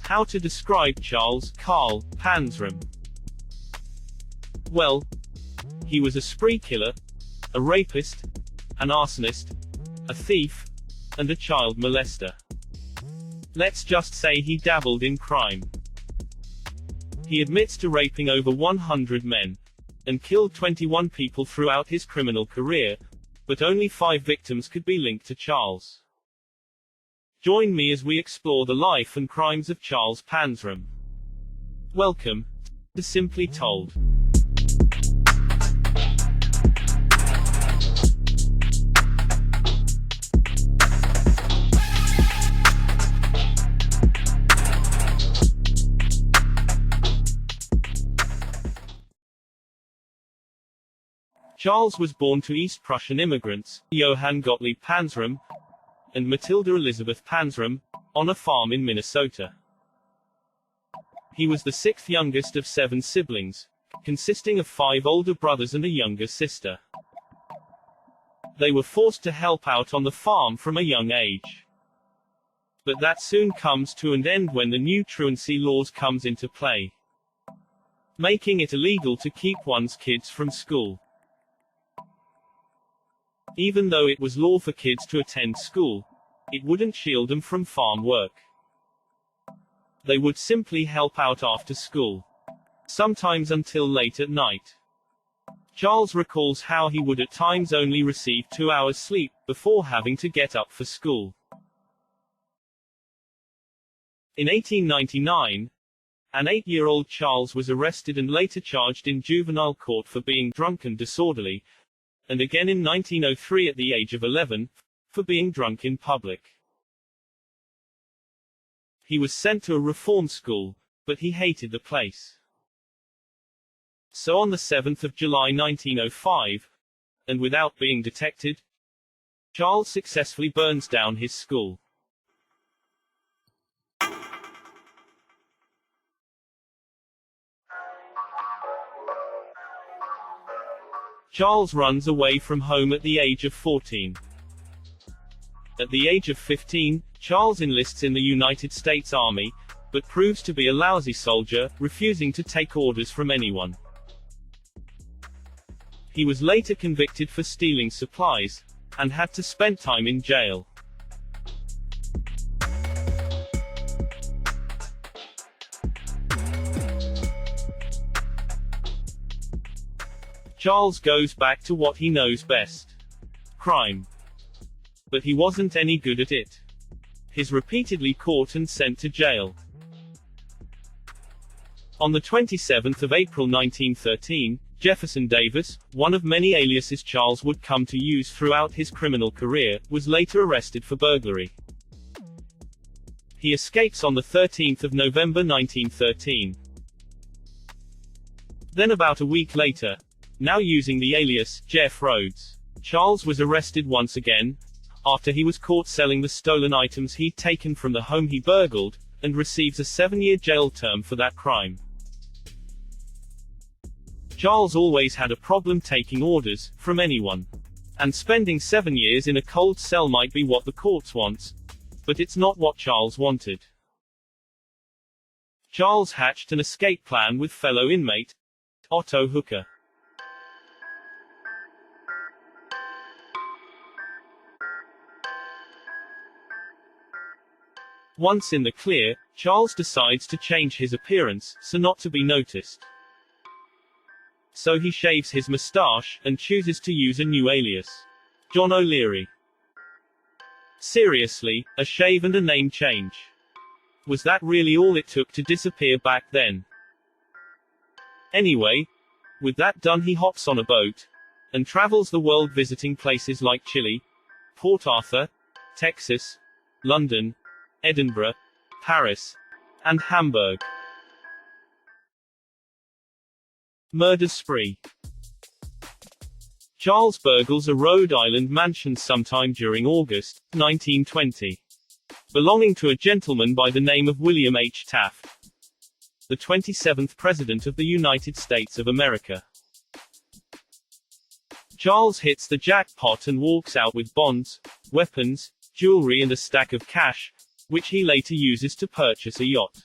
How to describe Charles Carl Panzram? Well, he was a spree killer, a rapist, an arsonist, a thief, and a child molester. Let's just say he dabbled in crime. He admits to raping over 100 men, and killed 21 people throughout his criminal career, but only 5 victims could be linked to Charles. Join me as we explore the life and crimes of Charles Panzram. Welcome to Simply Told. Charles was born to East Prussian immigrants, Johann Gottlieb Panzram and Matilda Elizabeth Panzram, on a farm in Minnesota. He was the 6th youngest of 7 siblings, consisting of 5 older brothers and a younger sister. They were forced to help out on the farm from a young age. But that soon comes to an end when the new truancy laws comes into play, making it illegal to keep one's kids from school. Even though it was law for kids to attend school, it wouldn't shield them from farm work. They would simply help out after school, sometimes until late at night. Charles recalls how he would at times only receive 2 hours sleep before having to get up for school. In 1899, an 8-year-old Charles was arrested and later charged in juvenile court for being drunk and disorderly, and again in 1903 at the age of 11, for being drunk in public. He was sent to a reform school, but he hated the place. So on the 7th of July 1905, and without being detected, Charles successfully burns down his school. Charles runs away from home at the age of 14. At the age of 15, Charles enlists in the United States Army, but proves to be a lousy soldier, refusing to take orders from anyone. He was later convicted for stealing supplies, and had to spend time in jail. Charles goes back to what he knows best: crime. But he wasn't any good at it. He's repeatedly caught and sent to jail. On the 27th of April 1913, Jefferson Davis, one of many aliases Charles would come to use throughout his criminal career, was later arrested for burglary. He escapes on the 13th of November 1913. Then about a week later, now using the alias Jeff Rhodes, Charles was arrested once again, after he was caught selling the stolen items he'd taken from the home he burgled, and receives a 7-year jail term for that crime. Charles always had a problem taking orders from anyone. And spending 7 years in a cold cell might be what the courts wants, but it's not what Charles wanted. Charles hatched an escape plan with fellow inmate Otto Hooker. Once in the clear, Charles decides to change his appearance, so not to be noticed. So he shaves his mustache, and chooses to use a new alias: John O'Leary. Seriously, a shave and a name change. Was that really all it took to disappear back then? Anyway, with that done, he hops on a boat, and travels the world visiting places like Chile, Port Arthur, Texas, London, Edinburgh, Paris, and Hamburg. Murder spree. Charles burgles a Rhode Island mansion sometime during August 1920, belonging to a gentleman by the name of William H. Taft, the 27th President of the United States of America. Charles hits the jackpot and walks out with bonds, weapons, jewelry and a stack of cash, which he later uses to purchase a yacht.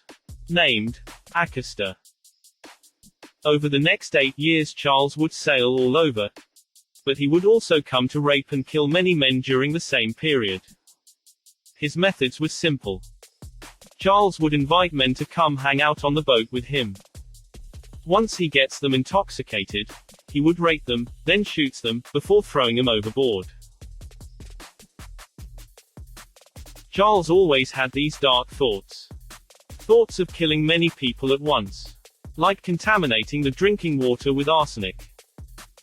named Accoster. Over the next 8 years Charles would sail all over, but he would also come to rape and kill many men during the same period. His methods were simple. Charles would invite men to come hang out on the boat with him. Once he gets them intoxicated, he would rape them, then shoots them, before throwing them overboard. Charles always had these dark thoughts. Thoughts of killing many people at once. Like contaminating the drinking water with arsenic.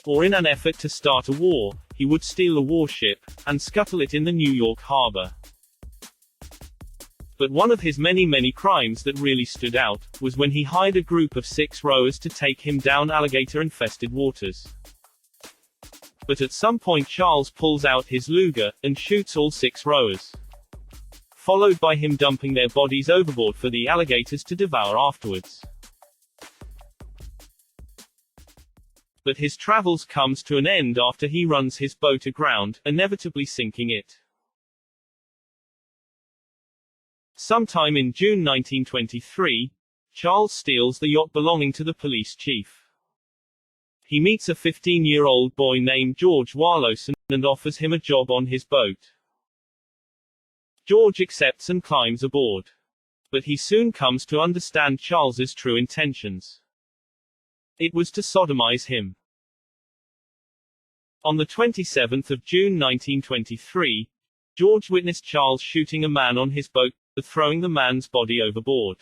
Or in an effort to start a war, he would steal a warship, and scuttle it in the New York harbor. But one of his many crimes that really stood out, was when he hired a group of 6 rowers to take him down alligator-infested waters. But at some point Charles pulls out his Luger, and shoots all 6 rowers. Followed by him dumping their bodies overboard for the alligators to devour afterwards. But his travels comes to an end after he runs his boat aground, inevitably sinking it. Sometime in June 1923, Charles steals the yacht belonging to the police chief. He meets a 15-year-old boy named George Warlowson, and offers him a job on his boat. George accepts and climbs aboard. But he soon comes to understand Charles's true intentions. It was to sodomize him. On the 27th of June 1923, George witnessed Charles shooting a man on his boat, throwing the man's body overboard.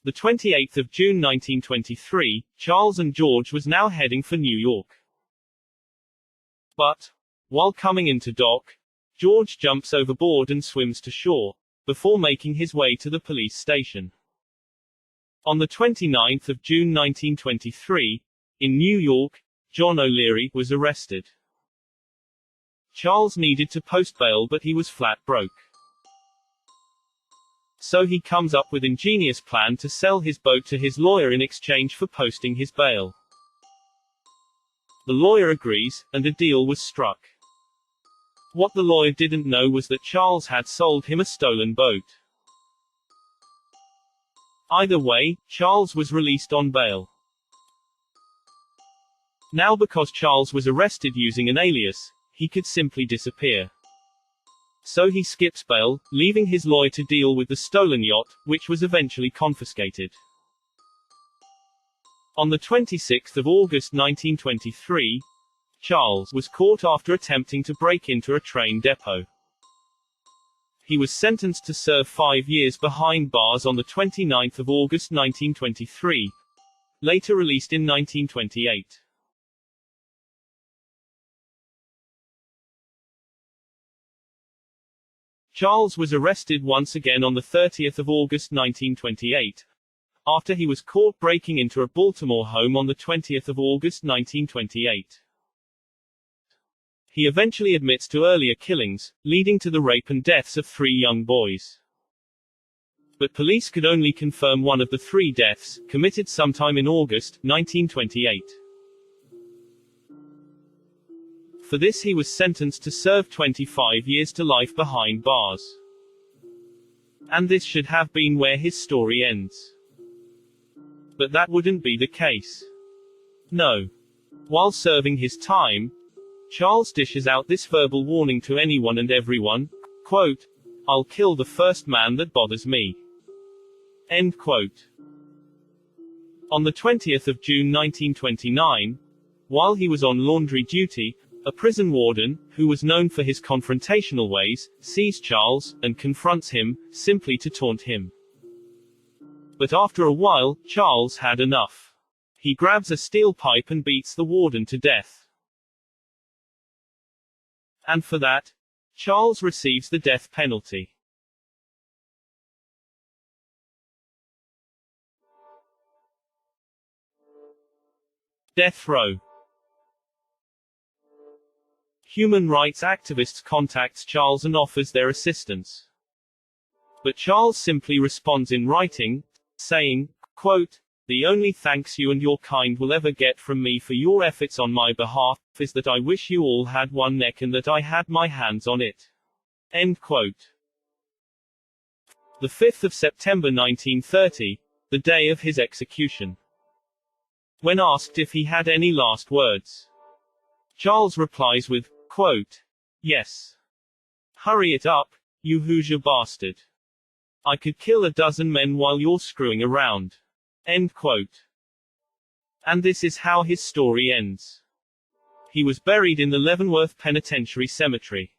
The 28th of June 1923, Charles and George was now heading for New York. But, while coming into dock, George jumps overboard and swims to shore, before making his way to the police station. On the 29th of June 1923, in New York, John O'Leary was arrested. Charles needed to post bail but he was flat broke. So he comes up with an ingenious plan to sell his boat to his lawyer in exchange for posting his bail. The lawyer agrees, and a deal was struck. What the lawyer didn't know was that Charles had sold him a stolen boat. Either way, Charles was released on bail. Now because Charles was arrested using an alias, he could simply disappear. So he skips bail, leaving his lawyer to deal with the stolen yacht, which was eventually confiscated. On the 26th of August 1923, Charles was caught after attempting to break into a train depot. He was sentenced to serve 5 years behind bars on the 29th of August 1923, later released in 1928. Charles was arrested once again on the 30th of August 1928, after he was caught breaking into a Baltimore home on the 20th of August 1928. He eventually admits to earlier killings, leading to the rape and deaths of 3 young boys. But police could only confirm one of the 3 deaths, committed sometime in August 1928. For this he was sentenced to serve 25 years to life behind bars. And this should have been where his story ends. But that wouldn't be the case. No. While serving his time, Charles dishes out this verbal warning to anyone and everyone, quote, "I'll kill the first man that bothers me." End quote. On the 20th of June 1929, while he was on laundry duty, a prison warden, who was known for his confrontational ways, sees Charles, and confronts him, simply to taunt him. But after a while, Charles had enough. He grabs a steel pipe and beats the warden to death. And for that, Charles receives the death penalty. Death row. Human rights activists contacts Charles and offers their assistance. But Charles simply responds in writing, saying, quote, "The only thanks you and your kind will ever get from me for your efforts on my behalf, is that I wish you all had one neck and that I had my hands on it." End quote. The 5th of September 1930, the day of his execution. When asked if he had any last words, Charles replies with, quote, "Yes. Hurry it up, you Hoosier bastard. I could kill a dozen men while you're screwing around." End quote. And this is how his story ends. He was buried in the Leavenworth Penitentiary Cemetery.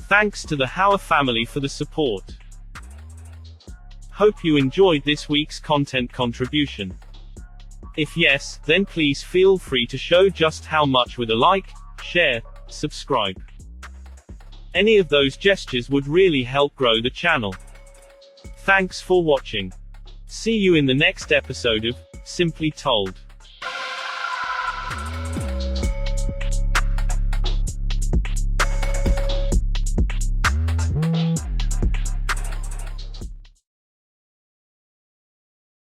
Thanks to the Hauer family for the support. Hope you enjoyed this week's content contribution. If yes, then please feel free to show just how much with a like, share, subscribe. Any of those gestures would really help grow the channel. Thanks for watching. See you in the next episode of Simply Told.